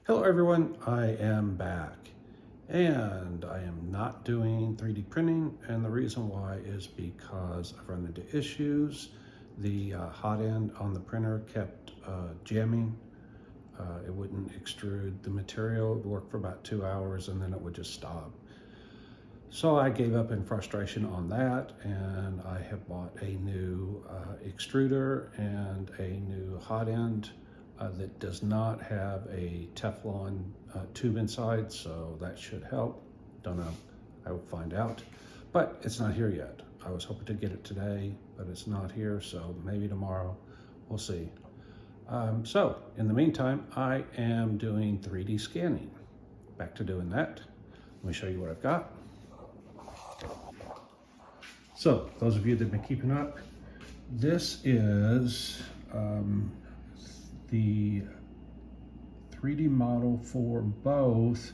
Hello everyone, I am back and I am not doing 3D printing, and the reason why is because I've run into issues. The hot end on the printer kept jamming. It wouldn't extrude the material. It would work for about 2 hours and then it would just stop. So I gave up in frustration on that, and I have bought a new extruder and a new hot end that does not have a Teflon tube inside, so that should help. Don't know, I will find out. But it's not here yet. I was hoping to get it today, but it's not here, so maybe tomorrow, we'll see. So in the meantime, I am doing 3D scanning. Back to doing that. Let me show you what I've got. So those of you that have been keeping up, this is the 3D model for both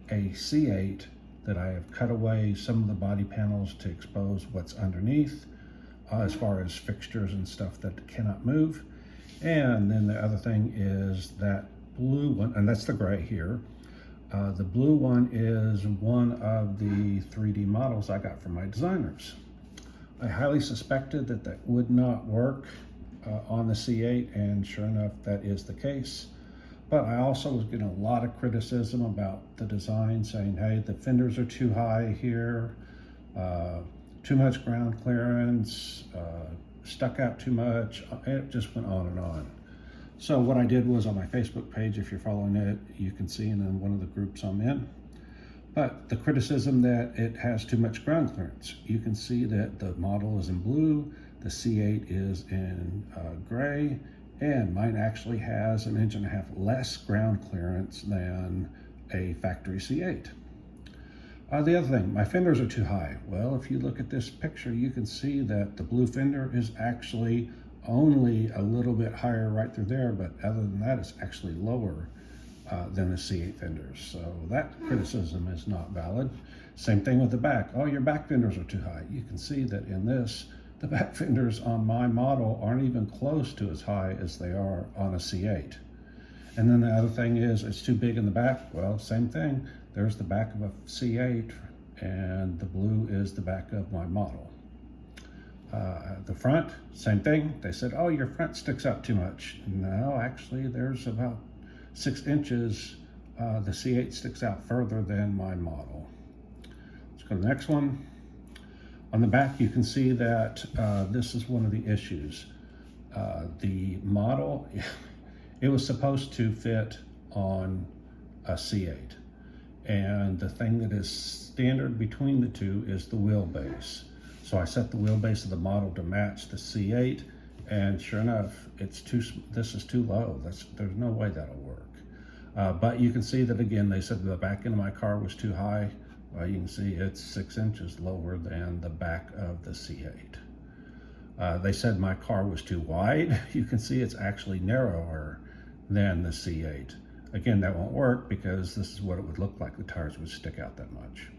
a C8 that I have cut away some of the body panels to expose what's underneath as far as fixtures and stuff that cannot move. And then the other thing is that blue one, and that's the gray here. The blue one is one of the 3D models I got from my designers. I highly suspected that that would not work on the C8, and sure enough, that is the case. But I also was getting a lot of criticism about the design, saying, hey, the fenders are too high here, too much ground clearance, stuck out too much. It just went on and on. So what I did was, on my Facebook page, if you're following it, you can see in one of the groups I'm in. But the criticism that it has too much ground clearance. You can see that the model is in blue, the C8 is in gray, and mine actually has 1.5 inches less ground clearance than a factory C8. The other thing, my fenders are too high. Well, if you look at this picture, you can see that the blue fender is actually only a little bit higher right through there, but other than that, it's actually lower than the C8 fenders. So that criticism is not valid. Same thing with the back. Oh, your back fenders are too high. You can see that in this, the back fenders on my model aren't even close to as high as they are on a C8. And then the other thing is, it's too big in the back. Well, same thing. There's the back of a C8, and the blue is the back of my model. The front, same thing. They said, oh, your front sticks out too much. No, actually, there's about 6 inches. The C8 sticks out further than my model. Let's go to the next one. On the back, you can see that this is one of the issues. The model, it was supposed to fit on a C8. And the thing that is standard between the two is the wheelbase. So I set the wheelbase of the model to match the C8, and sure enough, this is too low. There's no way that'll work. But you can see that again, they said the back end of my car was too high. Well, you can see it's 6 inches lower than the back of the C8. They said my car was too wide. You can see it's actually narrower than the C8. Again, that won't work because this is what it would look like. The tires would stick out that much.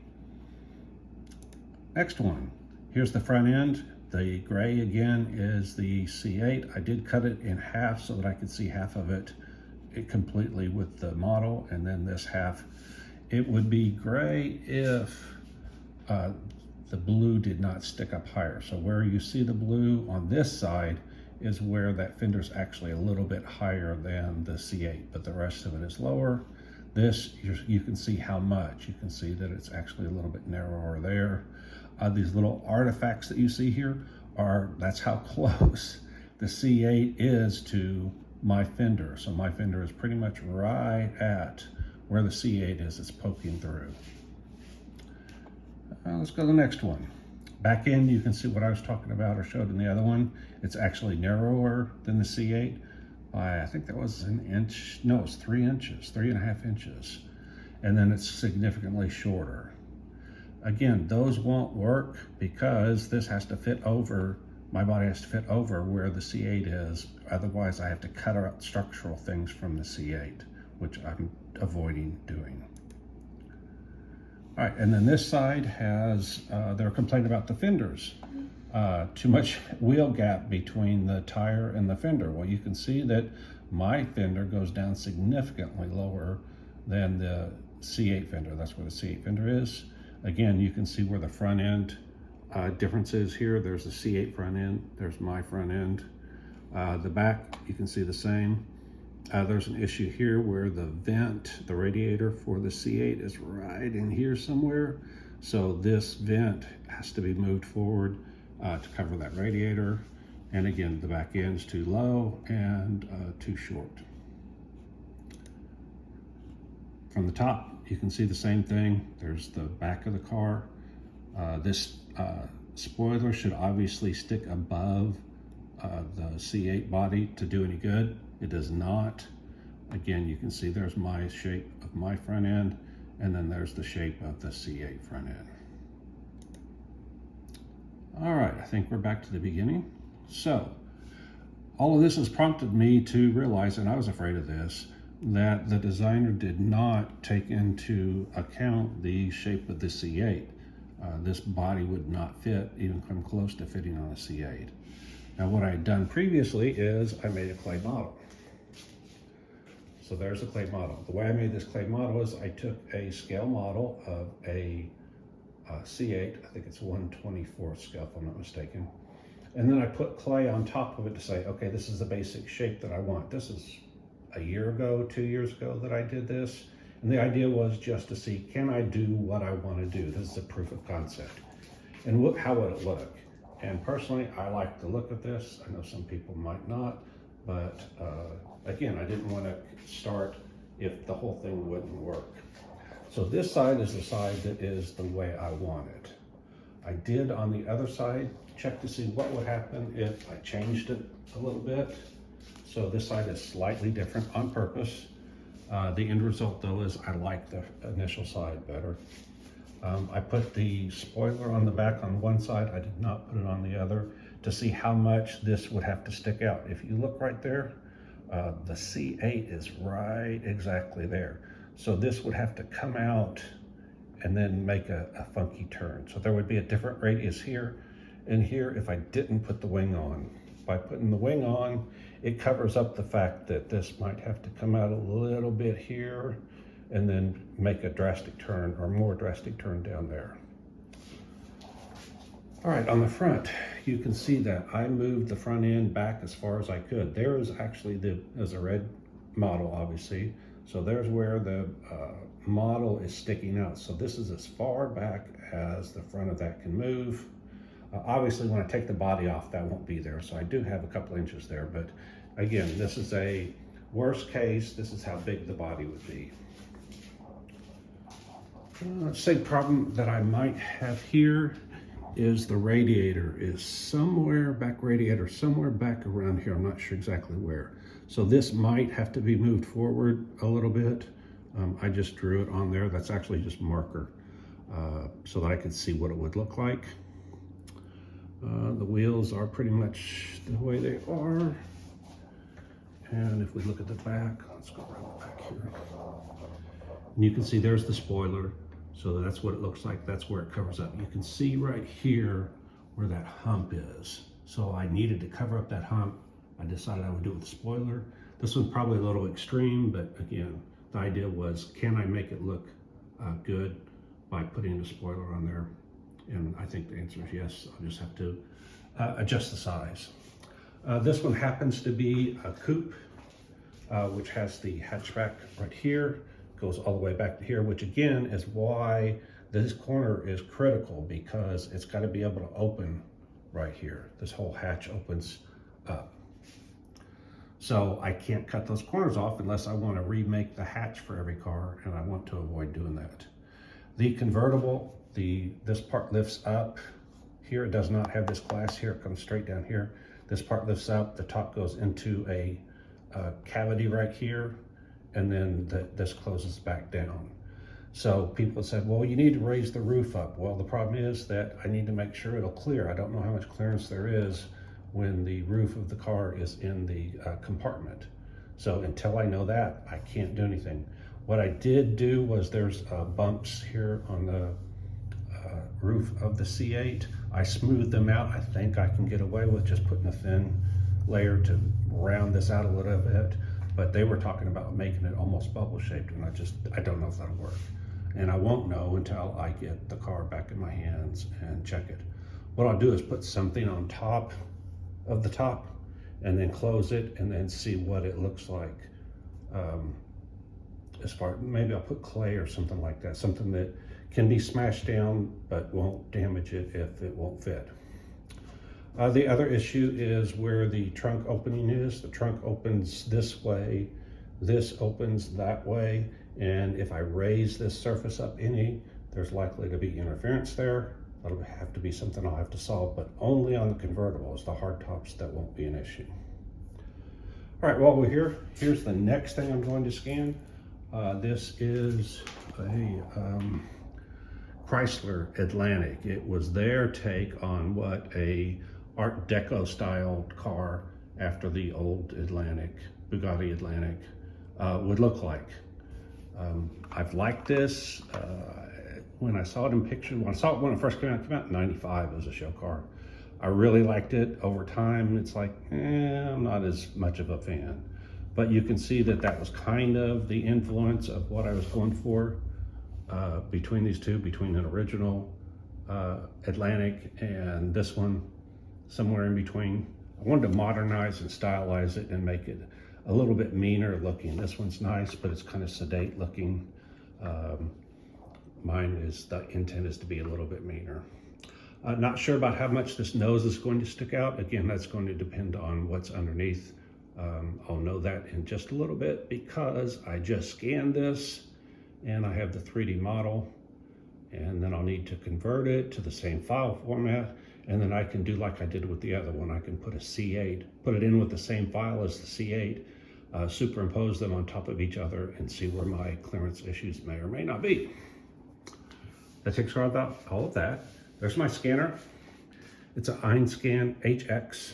Next one. Here's the front end. The gray again is the C8. I did cut it in half so that I could see half of it completely with the model, and then this half. It would be gray if the blue did not stick up higher. So where you see the blue on this side is where that fender's actually a little bit higher than the C8, but the rest of it is lower. This, you can see how much. You can see that it's actually a little bit narrower there. These little artifacts that you see here that's how close the C8 is to my fender. So my fender is pretty much right at where the C8 is. It's poking through. Let's go to the next one. Back end, you can see what I was talking about or showed in the other one. It's actually narrower than the C8. I think that was 1 inch. No, it's 3 inches, 3.5 inches. And then it's significantly shorter. Again, those won't work because this has to fit over, my body has to fit over where the C8 is. Otherwise, I have to cut out structural things from the C8, which I'm avoiding doing. All right, and then this side has, they're complaining about the fenders. Too much wheel gap between the tire and the fender. Well, you can see that My fender goes down significantly lower than the C8 fender. That's where the C8 fender is. Again, you can see where the front end difference is here. There's the C8 front end, there's my front end. The back, you can see the same. There's an issue here where the vent, the radiator for the C8 is right in here somewhere. So this vent has to be moved forward to cover that radiator. And again, the back end's too low and too short. From the top, you can see the same thing. There's the back of the car. This spoiler should obviously stick above the C8 body to do any good. It does not. Again, you can see there's my shape of my front end, and then there's the shape of the C8 front end. All right, I think we're back to the beginning. So, all of this has prompted me to realize, and I was afraid of this, that the designer did not take into account the shape of the C8. This body would not fit, even come close to fitting on a C8. Now, what I had done previously is I made a clay model. So there's a clay model. The way I made this clay model is I took a scale model of a C8, I think it's 1/24 scale if I'm not mistaken, and then I put clay on top of it to say, okay, this is the basic shape that I want. This is a year ago, 2 years ago that I did this, and the idea was just to see, can I do what I want to do? This is a proof of concept. And look, how would it look? And personally, I like the look of this. I know some people might not, but again, I didn't want to start if the whole thing wouldn't work. So this side is the side that is the way I want it. I did on the other side check to see what would happen if I changed it a little bit. So this side is slightly different on purpose. The end result though is I like the initial side better. I put the spoiler on the back on one side. I did not put it on the other to see how much this would have to stick out. If you look right there, the C8 is right exactly there. So this would have to come out and then make a funky turn. So there would be a different radius here and here if I didn't put the wing on. By putting the wing on, it covers up the fact that this might have to come out a little bit here and then make a drastic turn or more drastic turn down there. All right, on the front, you can see that I moved the front end back as far as I could. There is actually there's a red model, obviously. So there's where the model is sticking out. So this is as far back as the front of that can move. Obviously, when I take the body off, that won't be there. So I do have a couple inches there. But again, this is a worst case. This is how big the body would be. Same problem that I might have here is the radiator is somewhere back around here. I'm not sure exactly where. So this might have to be moved forward a little bit. I just drew it on there. That's actually just marker so that I could see what it would look like. The wheels are pretty much the way they are. And if we look at the back, let's go around the back here. And you can see there's the spoiler. So that's what it looks like. That's where it covers up. You can see right here where that hump is. So I needed to cover up that hump. I decided I would do it with the spoiler. This one's probably a little extreme, but again, the idea was, can I make it look good by putting the spoiler on there? And I think the answer is yes. I'll just have to adjust the size. This one happens to be a coupe, which has the hatchback right here, goes all the way back to here, which again is why this corner is critical, because it's got to be able to open right here. This whole hatch opens up. So I can't cut those corners off unless I want to remake the hatch for every car, and I want to avoid doing that. The convertible, this part lifts up. Here it does not have this glass here, it comes straight down here. This part lifts up, the top goes into a cavity right here, and then this closes back down. So people said, well, you need to raise the roof up. Well, the problem is that I need to make sure it'll clear. I don't know how much clearance there is when the roof of the car is in the compartment. So until I know that, I can't do anything. What I did do was there's bumps here on the roof of the C8. I smoothed them out. I think I can get away with just putting a thin layer to round this out a little bit. but they were talking about making it almost bubble shaped, and I don't know if that'll work. And I won't know until I get the car back in my hands and check it. What I'll do is put something on top of the top and then close it and then see what it looks like. Maybe I'll put clay or something like that, something that can be smashed down but won't damage it if it won't fit. The other issue is where the trunk opening is. The trunk opens this way, this opens that way, and if I raise this surface up any, there's likely to be interference there. That'll have to be something I'll have to solve, but only on the convertibles. The hardtops, that won't be an issue. All right, while we're here, here's the next thing I'm going to scan. This is a Chrysler Atlantic. It was their take on what a Art Deco style car after the old Atlantic, Bugatti Atlantic, would look like. I've liked this. When I saw it in pictures, when it first came out in 95 as a show car. I really liked it. Over time, it's like, I'm not as much of a fan. But you can see that that was kind of the influence of what I was going for between these two, between an original Atlantic and this one, somewhere in between. I wanted to modernize and stylize it and make it a little bit meaner looking. This one's nice, but it's kind of sedate looking. The intent is to be a little bit meaner. Not sure about how much this nose is going to stick out. Again, that's going to depend on what's underneath. I'll know that in just a little bit because I just scanned this and I have the 3D model, and then I'll need to convert it to the same file format, and then I can do like I did with the other one. I can put a C8, put it in with the same file as the C8, superimpose them on top of each other and see where my clearance issues may or may not be. That takes care of all of that. There's my scanner. It's an Einscan HX.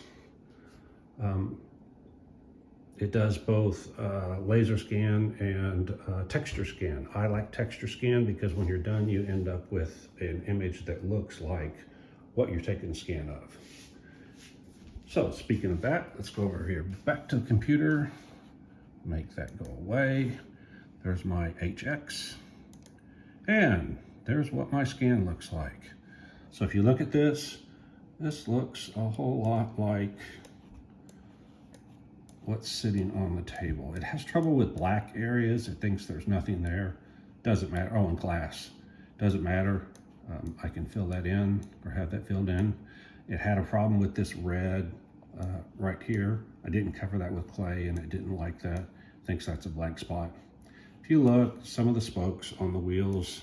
It does both laser scan and texture scan. I like texture scan because when you're done, you end up with an image that looks like what you're taking a scan of. So speaking of that, let's go over here back to the computer, make that go away. There's my HX, and there's what my scan looks like. So if you look at this, this looks a whole lot like what's sitting on the table. It has trouble with black areas. It thinks there's nothing there. Doesn't matter. Oh, and glass. Doesn't matter. I can fill that in or have that filled in. It had a problem with this red right here. I didn't cover that with clay and it didn't like that. Thinks that's a blank spot. If you look, some of the spokes on the wheels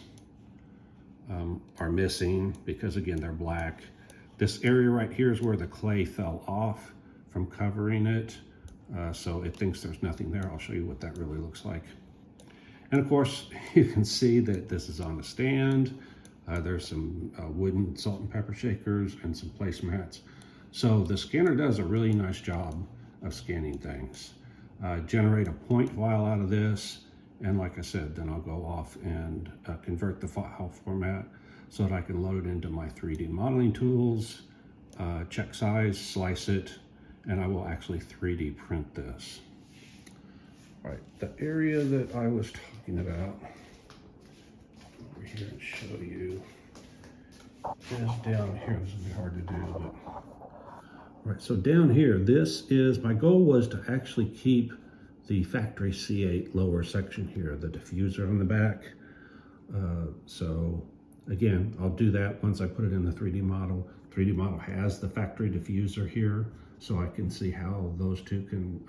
are missing because again, they're black. This area right here is where the clay fell off from covering it. So it thinks there's nothing there. I'll show you what that really looks like. And of course, you can see that this is on a stand. There's some wooden salt and pepper shakers and some placemats. So the scanner does a really nice job of scanning things. Generate a point file out of this. And like I said, then I'll go off and convert the file format so that I can load it into my 3D modeling tools, check size, slice it, and I will actually 3D print this. All right, the area that I was talking about, over here and show you, is down here. This will be hard to do, but all right, so down here, this is, my goal was to actually keep the factory C8 lower section here, the diffuser on the back. So again, I'll do that once I put it in the 3D model. 3D model has the factory diffuser here, so I can see how those two can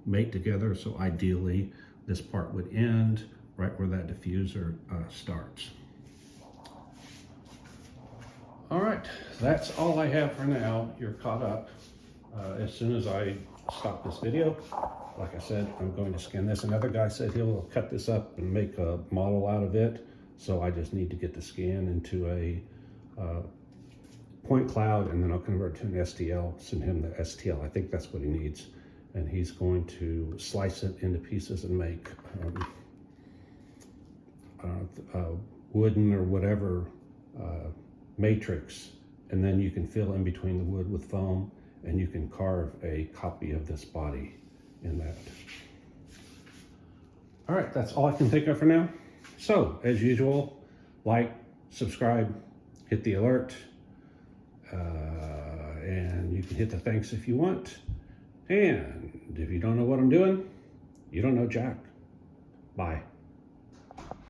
mate together. So ideally, this part would end right where that diffuser starts. All right, that's all I have for now. You're caught up. As soon as I stop this video, like I said, I'm going to scan this. Another guy said he'll cut this up and make a model out of it. So I just need to get the scan into a point cloud, and then I'll convert it to an STL, send him the STL. I think that's what he needs. And he's going to slice it into pieces and make wooden or whatever matrix. And then you can fill in between the wood with foam, and you can carve a copy of this body in that. All right, that's all I can think of for now. So, as usual, like, subscribe, hit the alert, and you can hit the thanks if you want. And if you don't know what I'm doing, you don't know jack. Bye.